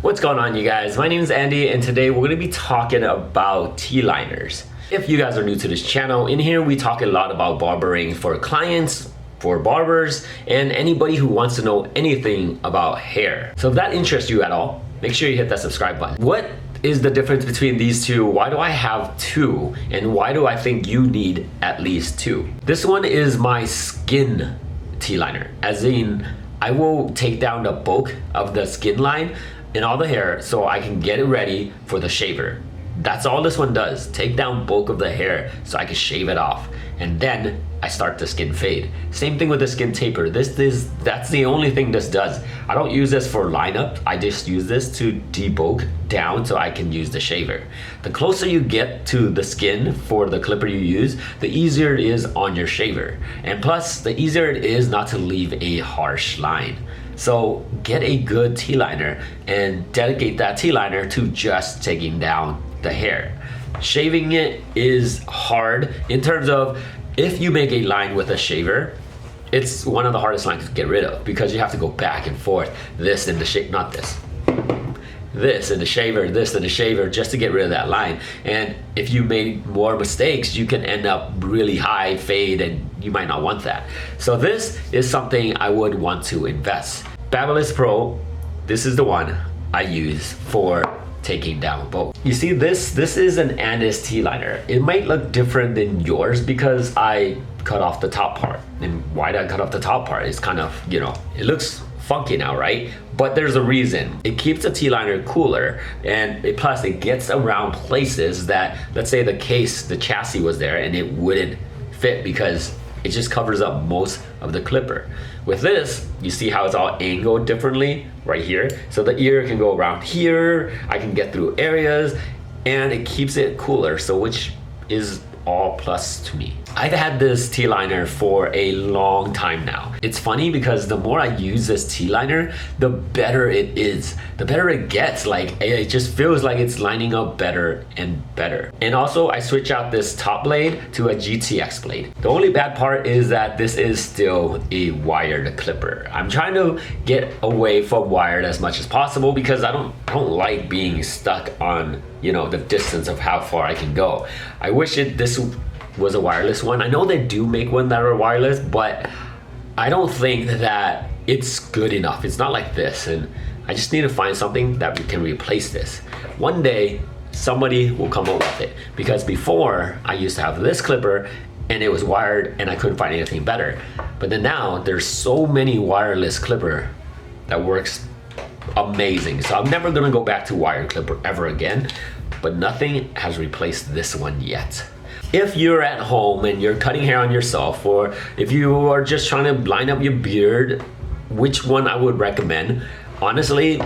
What's going on, you guys? My name is Andy, and today we're going to be talking about T-liners. If you guys are new to this channel, in here we talk a lot about barbering for clients, for barbers, and anybody who wants to know anything about hair. So if that interests you at all, make sure you hit that subscribe button. What is the difference between these two? Why do I have two? And why do I think you need at least two? This one is my skin T-liner, as in I will take down the bulk of the skin line and all the hair so I can get it ready for the shaver. That's all this one does. Take down bulk of the hair so I can shave it off. And then I start the skin fade. Same thing with the skin taper. That's the only thing this does. I don't use this for lineup. I just use this to debulk down so I can use the shaver. The closer you get to the skin for the clipper you use, the easier it is on your shaver. And plus, the easier it is not to leave a harsh line. So get a good T-liner and dedicate that T-liner to just taking down the hair. Shaving it is hard in terms of if you make a line with a shaver, it's one of the hardest lines to get rid of because you have to go back and forth, this and the shape, not this. This and the shaver, this and the shaver, just to get rid of that line. And if you made more mistakes, you can end up really high fade and you might not want that. So this is something I would want to invest. Babyliss Pro, this is the one I use for taking down bulk. You see this is an Andis T Liner. It might look different than yours because I cut off the top part. And why did I cut off the top part? It's kind of, you know, it looks funky now, right? But there's a reason. It keeps the T-liner cooler, and plus it gets around places that, let's say the case, the chassis was there and it wouldn't fit because it just covers up most of the clipper. With this, you see how it's all angled differently right here. So the ear can go around here, I can get through areas, and it keeps it cooler, so which is all plus to me. I've had this T-liner for a long time now. It's funny because the more I use this T-liner, the better it is. The better it gets. Like, it just feels like it's lining up better and better. And also, I switch out this top blade to a GTX blade. The only bad part is that this is still a wired clipper. I'm trying to get away from wired as much as possible because I don't like being stuck on, you know, the distance of how far I can go. I wish this was a wireless one. I know they do make one that are wireless, but I don't think that it's good enough. It's not like this, and I just need to find something that can replace this. One day, somebody will come up with it, because before I used to have this clipper and it was wired and I couldn't find anything better. But then now there's so many wireless clipper that works amazing. So I'm never gonna go back to wired clipper ever again, but nothing has replaced this one yet. If you're at home and you're cutting hair on yourself, or if you are just trying to line up your beard, which one I would recommend? Honestly,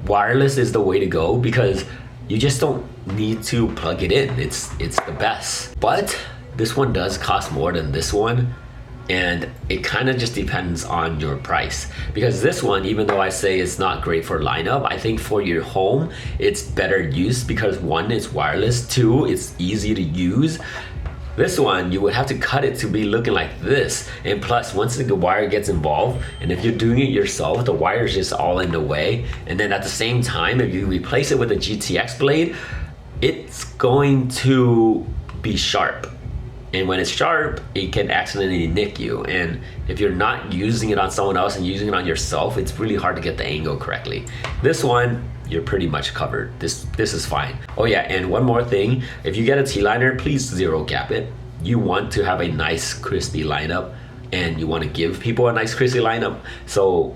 wireless is the way to go because you just don't need to plug it in. It's the best. But this one does cost more than this one, and it kind of just depends on your price, because this one, even though I say it's not great for lineup, I think for your home it's better use because one, it's wireless, two, it's easy to use. This one, you would have to cut it to be looking like this, and plus once the wire gets involved, and if you're doing it yourself, the wire is just all in the way. And then at the same time, if you replace it with a GTX blade, it's going to be sharp. And when it's sharp, it can accidentally nick you. And if you're not using it on someone else and using it on yourself, it's really hard to get the angle correctly. This one, you're pretty much covered. This is fine. Oh yeah, and one more thing. If you get a T-liner, please zero gap it. You want to have a nice crispy lineup, and you want to give people a nice crispy lineup. So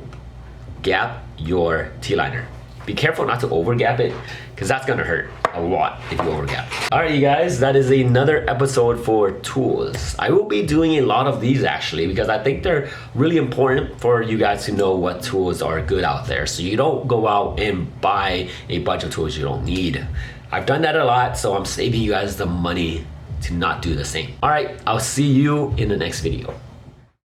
gap your T-liner. Be careful not to over gap it, because that's gonna hurt a lot if you over gap. All right, you guys, that is another episode for tools. I will be doing a lot of these actually because I think they're really important for you guys to know what tools are good out there, so you don't go out and buy a bunch of tools you don't need. I've done that a lot, so I'm saving you guys the money to not do the same. All right, I'll see you in the next video.